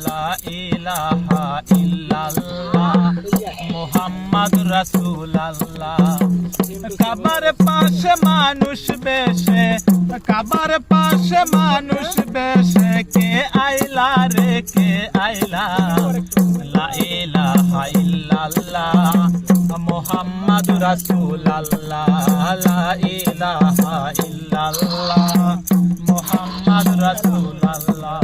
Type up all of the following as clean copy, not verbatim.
লা ইলাহা ইল্লাল্লাহ মুহাম্মাদুর রাসূলুল্লাহ। কাবার পাশে মানুষ বেশে, কাবার পাশে মানুষ বেশে, কে আইলা রে কে আইলা, লা ইলাহা ইল্লাল্লাহ মুহাম্মাদুর রাসূলুল্লাহ, লা ইলাহা ইল্লাল্লাহ মুহাম্মাদুর রাসূলুল্লাহ।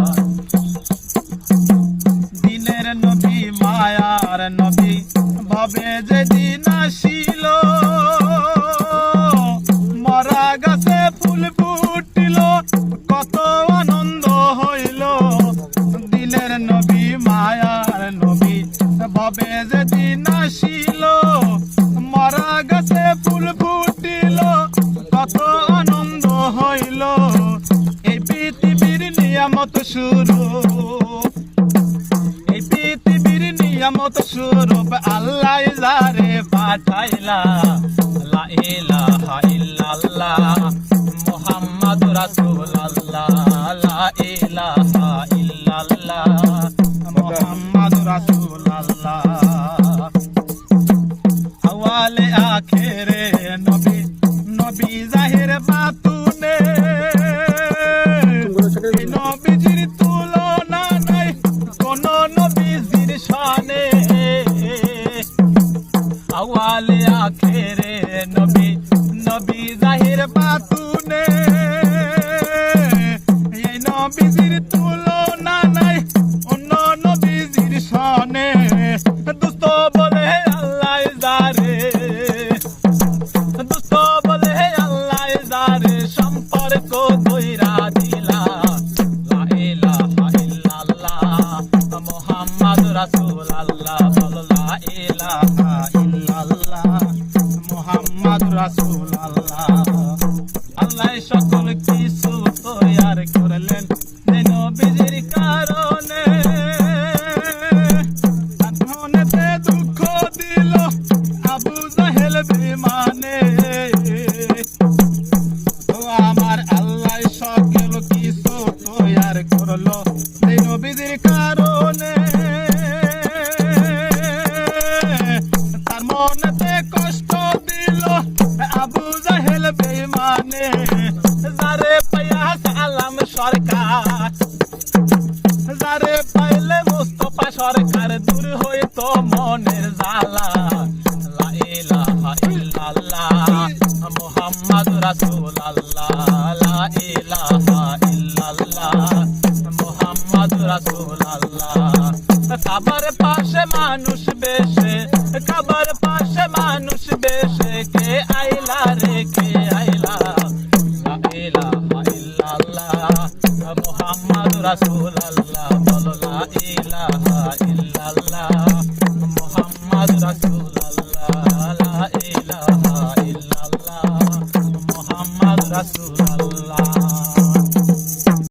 দিনের নবী মায়ার নবী ভবে যেদিন আসিল, মরা গাছে ফুল ফুটিল কত আনন্দ হইল। দিনের নবী মায়ার নবী ভবে যেদিন আসিল, মরা গাছে ফুল ফুটিল কত আনন্দ হইল। এই পৃথিবীর নিয়ামত শুরু, এই পৃথিবীর নিয়ামত স্বরূপ আল্লাহ যারে পাঠাইলা, লা ইলাহা ইল্লাল্লাহ মুহাম্মাদুর রাসূলুল্লাহ, লা ইলাহা ইল্লাল্লাহ মুহাম্মাদুর রাসূলুল্লাহ। আওয়ালে আখেরে নবী, নবী জাহির বাতুনে, নবীজির তুলনা নাই কোন নবীজির শানে। আওয়ালে আখেরে নবী, নবী জাহির বাতুনে, এই নবীজির তুলনা নাই অন্য নবীজির শানে। দুস্ত বলে আল্লাহ যারে, দুস্ত বলে আল্লাহ যারে সম্পর্ক কইরা দিলা, লা ইলাহা ইল্লাল্লাহ মুহাম্মাদুর রাসূলুল্লাহ, বলো লা ইলাহা ইল্লাল্লাহ মুহাম্মাদুর রাসূলুল্লাহ। আল্লাহ সকল কিছু তৈয়ার করলেন যে নবীজির কারণে, ধনেতে দুঃখ দিল আবু জাহেল বিমানে। ও আমার আল্লাহ সকল কিছু তৈয়ার করলো যে নবীজির কারণে, তার মনেতে কষ্ট দিল আবু জাহেল বেঈমানে। যারে পাইয়া সালাম সরকার, যারে পাইলে মুস্তাফা সরকার দূর হইতো মনের জ্বালা, লা ইলাহা ইল্লাল্লাহ মুহাম্মাদুর রাসূলুল্লাহ, লা ইলাহা ইল্লাল্লাহ মুহাম্মাদুর রাসূলুল্লাহ। কাবার পাশে মানুষ বেশে, কাবার পাশে মানুষ বেশে, কে আইলা রে কে আইলা, লা ইলাহা ইল্লাল্লাহ মুহাম্মাদুর রাসূলুল্লাহ, বলো লা ইলাহা